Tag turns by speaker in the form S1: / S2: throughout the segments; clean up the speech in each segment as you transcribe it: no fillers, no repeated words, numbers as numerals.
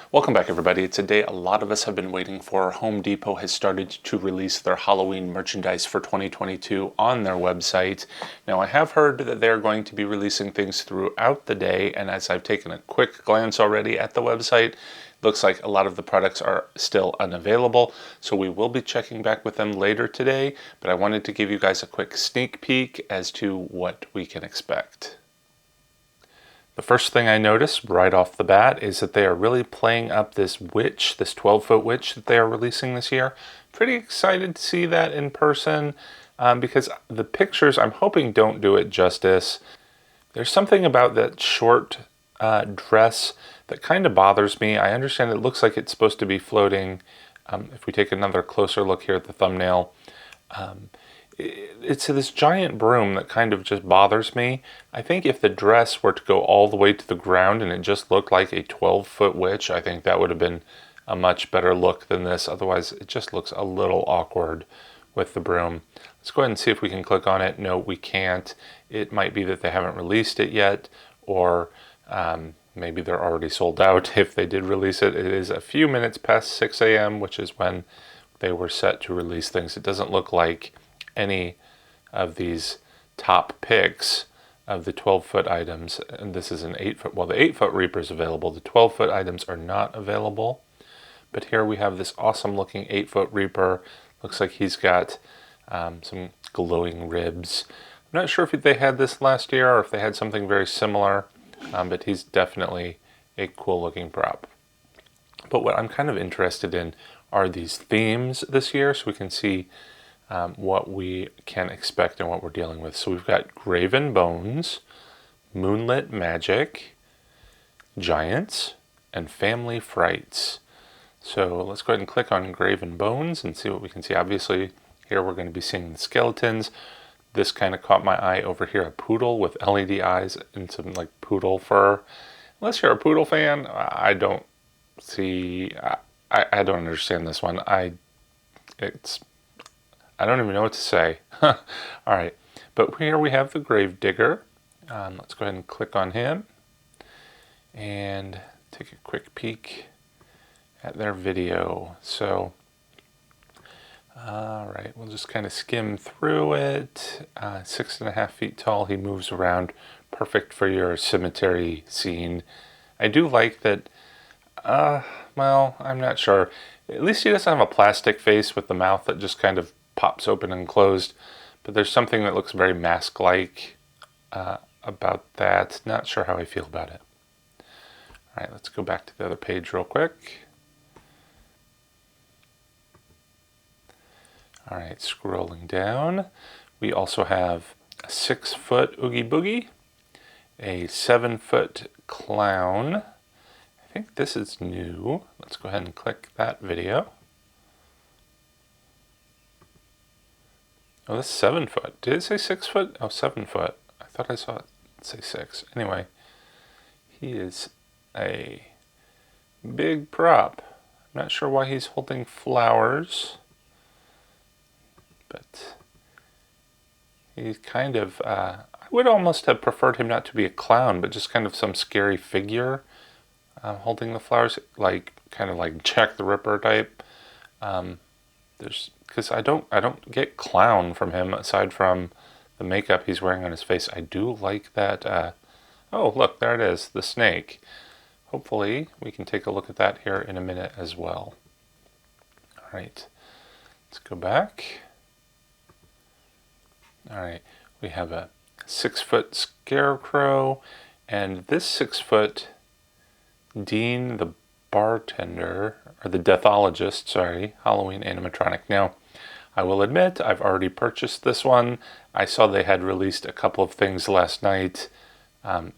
S1: Welcome back, everybody. It's a day a lot of us have been waiting for. Home Depot has started to release their Halloween merchandise for 2022 on their website. Now, I have heard that they're going to be releasing things throughout the day, and as I've taken a quick glance already at the website, looks like a lot of the products are still unavailable, so we will be checking back with them later today, but I wanted to give you guys a quick sneak peek as to what we can expect. The first thing I noticed right off the bat is that they are really playing up this witch, this 12-foot witch that they are releasing this year. Pretty excited to see that in person because the pictures, I'm hoping, don't do it justice. There's something about that short dress that kind of bothers me. I understand it looks like it's supposed to be floating. If we take another closer look here at the thumbnail, it's this giant broom that kind of just bothers me. I think if the dress were to go all the way to the ground and it just looked like a 12-foot witch, I think that would have been a much better look than this. Otherwise, it just looks a little awkward with the broom. Let's go ahead and see if we can click on it. No, we can't. It might be that they haven't released it yet, or maybe they're already sold out if they did release it. It is a few minutes past 6 a.m., which is when they were set to release things. It doesn't look like any of these top picks of the 12-foot items, and this is an 8-foot, well, the 8-foot Reaper is available. The 12-foot items are not available, but here we have this awesome looking 8-foot Reaper. Looks like he's got some glowing ribs. I'm not sure if they had this last year or if they had something very similar, but he's definitely a cool looking prop. But what I'm kind of interested in are these themes this year, so we can see what we can expect and what we're dealing with. So we've got Graven Bones, Moonlit Magic, Giants, and Family Frights. So let's go ahead and click on Graven Bones and see what we can see. Obviously, here we're going to be seeing the skeletons. This kind of caught my eye over here, a poodle with LED eyes and some like poodle fur. Unless you're a poodle fan, I don't see, I don't understand this one. I don't even know what to say. All right, but here we have the Gravedigger. Let's go ahead and click on him and take a quick peek at their video. So, all right, we'll just kind of skim through it. 6.5 feet tall, he moves around, perfect for your cemetery scene. I do like that, well, I'm not sure. At least he doesn't have a plastic face with the mouth that just kind of pops open and closed, but there's something that looks very mask-like about that. Not sure how I feel about it. All right, let's go back to the other page real quick. All right, scrolling down, we also have a 6-foot Oogie Boogie, a 7-foot Clown. I think this is new. Let's go ahead and click that video. Oh, that's 7 foot. Did it say 6 foot? Oh, 7 foot. I thought I saw it say 6. Anyway, he is a big prop. I'm not sure why he's holding flowers, but he's kind of, I would almost have preferred him not to be a clown, but just kind of some scary figure holding the flowers, like kind of like Jack the Ripper type. Because I don't get clown from him aside from the makeup he's wearing on his face. I do like that. Oh, look, there it is, the snake. Hopefully we can take a look at that here in a minute as well. All right, let's go back. All right, we have a 6-foot scarecrow, and this 6-foot Dean the bartender, or the deathologist, sorry, Halloween animatronic. Now, I will admit, I've already purchased this one. I saw they had released a couple of things last night.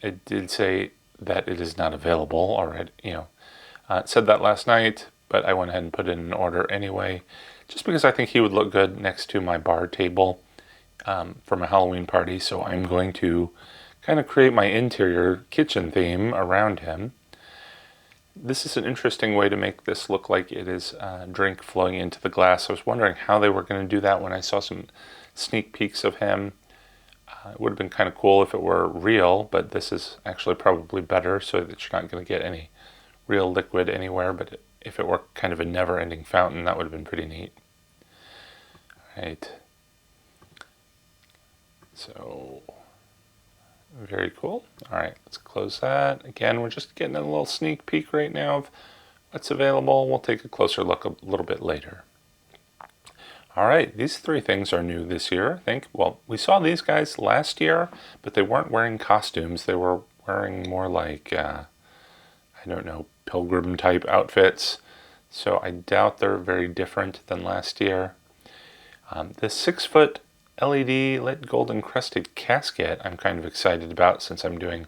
S1: It did say that it is not available already, it said that last night, but I went ahead and put in an order anyway, just because I think he would look good next to my bar table for my Halloween party, so I'm going to kind of create my interior kitchen theme around him. This is an interesting way to make this look like it is drink flowing into the glass. I was wondering how they were going to do that when I saw some sneak peeks of him. It would have been kind of cool if it were real, but this is actually probably better so that you're not going to get any real liquid anywhere, but if it were kind of a never-ending fountain, that would have been pretty neat. All right. So, very cool. All right, let's close that. Again, we're just getting a little sneak peek right now of what's available. We'll take a closer look a little bit later. All right, these three things are new this year, I think. Well, we saw these guys last year, but they weren't wearing costumes. They were wearing more like, I don't know, pilgrim type outfits. So I doubt they're very different than last year. This 6-foot LED lit gold encrusted casket I'm kind of excited about since I'm doing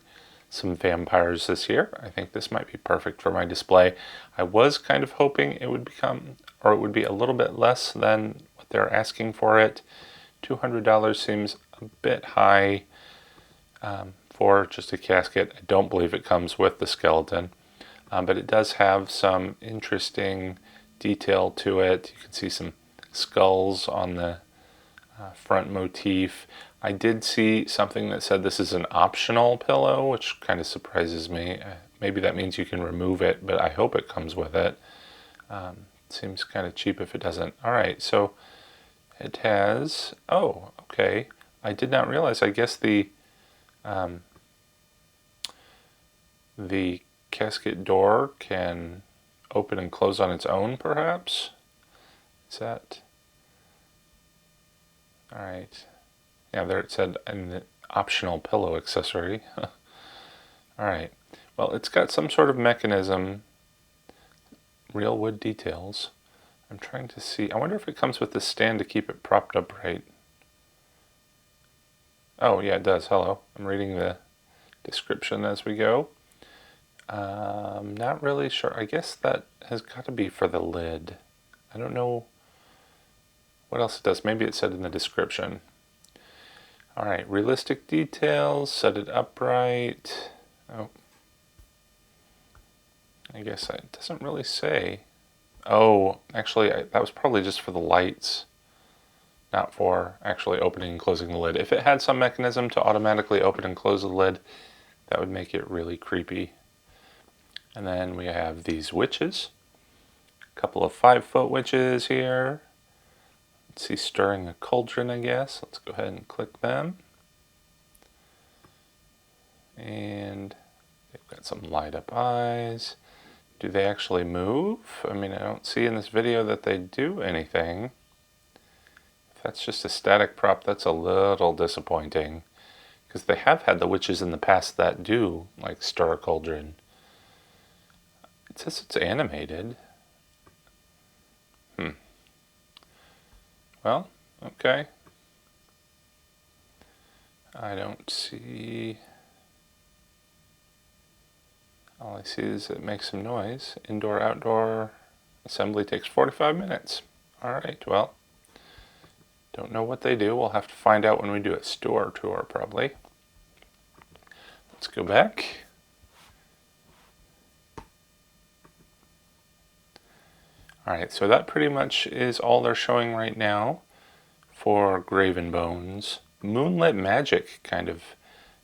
S1: some vampires this year. I think this might be perfect for my display. I was kind of hoping it would be a little bit less than what they're asking for it. $200 seems a bit high for just a casket. I don't believe it comes with the skeleton, but it does have some interesting detail to it. You can see some skulls on the front motif. I did see something that said this is an optional pillow, which kind of surprises me. Maybe that means you can remove it, but I hope it comes with it. Seems kind of cheap if it doesn't. All right, so it has, oh, okay. I did not realize, I guess the casket door can open and close on its own, perhaps? Is that? All right. Yeah, there it said an optional pillow accessory. All right. Well, it's got some sort of mechanism. Real wood details. I'm trying to see. I wonder if it comes with the stand to keep it propped upright. Oh, yeah, it does. Hello. I'm reading the description as we go. Not really sure. I guess that has got to be for the lid. I don't know what else it does. Maybe it said in the description. All right, realistic details, set it upright. Oh, I guess it doesn't really say. Oh, actually, that was probably just for the lights, not for actually opening and closing the lid. If it had some mechanism to automatically open and close the lid, that would make it really creepy. And then we have these witches. A couple of 5-foot witches here. Let's see, stirring a cauldron, I guess. Let's go ahead and click them. And they've got some light up eyes. Do they actually move? I mean, I don't see in this video that they do anything. If that's just a static prop, that's a little disappointing. Because they have had the witches in the past that do, like, stir a cauldron. It says it's animated. Well, okay. I don't see... All I see is it makes some noise. Indoor-outdoor assembly takes 45 minutes. All right, well, don't know what they do. We'll have to find out when we do a store tour, probably. Let's go back. All right, so that pretty much is all they're showing right now for Graven Bones. Moonlit Magic kind of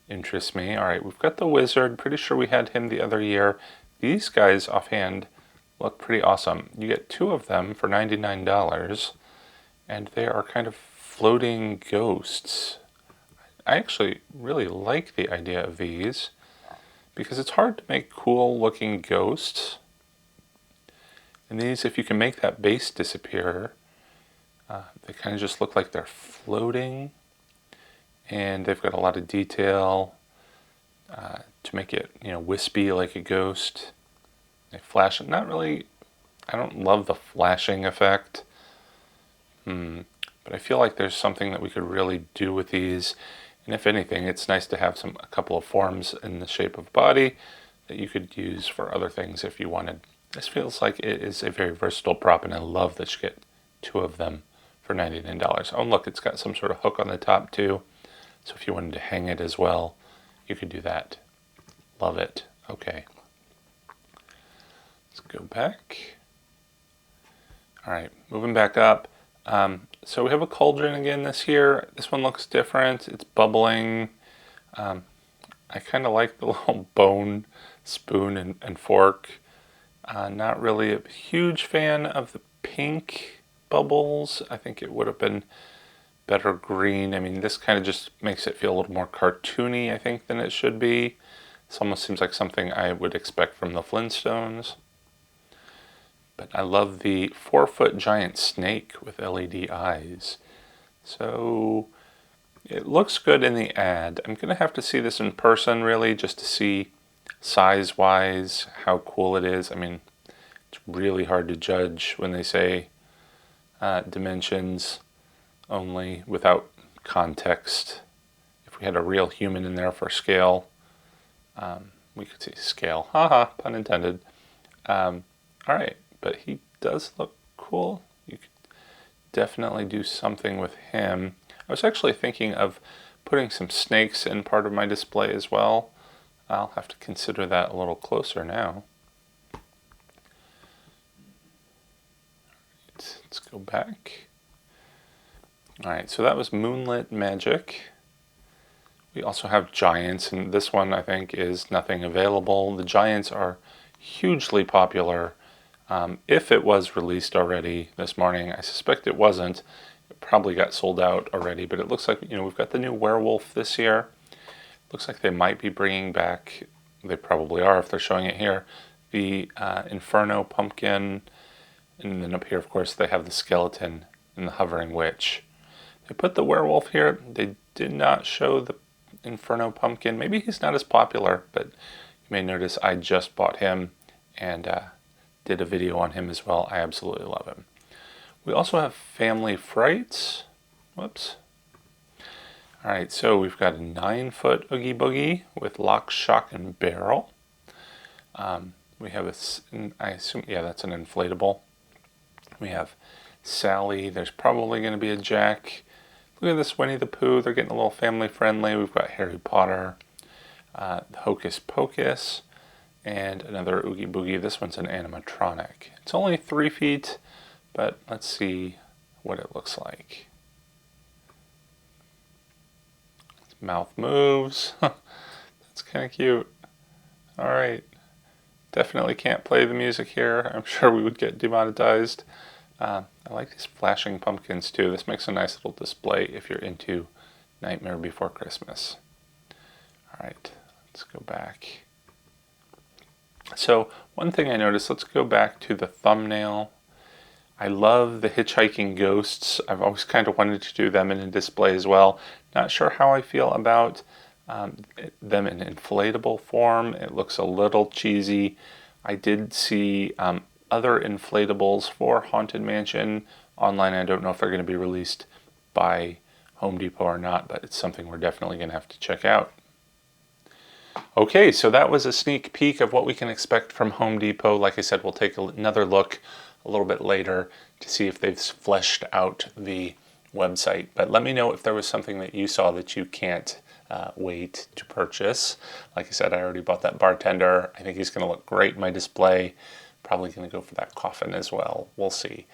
S1: interests me. All right, we've got the Wizard. Pretty sure we had him the other year. These guys offhand look pretty awesome. You get 2 of them for $99, and they are kind of floating ghosts. I actually really like the idea of these because it's hard to make cool looking ghosts. And these, if you can make that base disappear, they kind of just look like they're floating. And they've got a lot of detail to make it, you know, wispy like a ghost. They flash. Not really, I don't love the flashing effect. But I feel like there's something that we could really do with these. And if anything, it's nice to have a couple of forms in the shape of body that you could use for other things if you wanted. This feels like it is a very versatile prop, and I love that you get 2 of them for $99. Oh, look, it's got some sort of hook on the top, too. So if you wanted to hang it as well, you could do that. Love it. Okay. Let's go back. All right, moving back up. So we have a cauldron again this year. This one looks different. It's bubbling. I kind of like the little bone spoon and fork. Not really a huge fan of the pink bubbles. I think it would have been better green. I mean, this kind of just makes it feel a little more cartoony, I think, than it should be. This almost seems like something I would expect from the Flintstones. But I love the 4-foot giant snake with LED eyes. So it looks good in the ad. I'm going to have to see this in person, really, just to see size-wise how cool it is. I mean, it's really hard to judge when they say dimensions only without context. If we had a real human in there for scale, we could see scale. Haha, pun intended. All right, but he does look cool. You could definitely do something with him. I was actually thinking of putting some snakes in part of my display as well. I'll have to consider that a little closer now. Let's go back. Alright, so that was Moonlit Magic. We also have Giants, and this one I think is nothing available. The Giants are hugely popular. If it was released already this morning, I suspect it wasn't. It probably got sold out already, but it looks like, we've got the new werewolf this year. Looks like they might be bringing back, they probably are if they're showing it here, the Inferno pumpkin. And then up here, of course, they have the skeleton and the hovering witch. They put the werewolf here. They did not show the Inferno pumpkin. Maybe he's not as popular, but you may notice I just bought him and did a video on him as well. I absolutely love him. We also have Family Frights. Whoops. All right, so we've got a 9-foot Oogie Boogie with lock, shock, and barrel. We have I assume, yeah, that's an inflatable. We have Sally. There's probably going to be a Jack. Look at this Winnie the Pooh. They're getting a little family friendly. We've got Harry Potter, Hocus Pocus, and another Oogie Boogie. This one's an animatronic. It's only 3 feet, but let's see what it looks like. Mouth moves. That's kind of cute. All right. Definitely can't play the music here. I'm sure we would get demonetized. I like these flashing pumpkins too. This makes a nice little display if you're into Nightmare Before Christmas. All right, let's go back. So one thing I noticed, let's go back to the thumbnail. I love the hitchhiking ghosts. I've always kind of wanted to do them in a display as well. Not sure how I feel about them in inflatable form. It looks a little cheesy. I did see other inflatables for Haunted Mansion online. I don't know if they're going to be released by Home Depot or not, but it's something we're definitely going to have to check out. Okay, so that was a sneak peek of what we can expect from Home Depot. Like I said, we'll take another look a little bit later to see if they've fleshed out the website. But let me know if there was something that you saw that you can't wait to purchase. Like I said, I already bought that bartender. I think he's going to look great in my display. Probably going to go for that coffin as well. We'll see.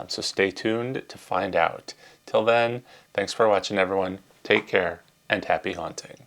S1: So stay tuned to find out. Till then, thanks for watching, everyone. Take care and happy haunting.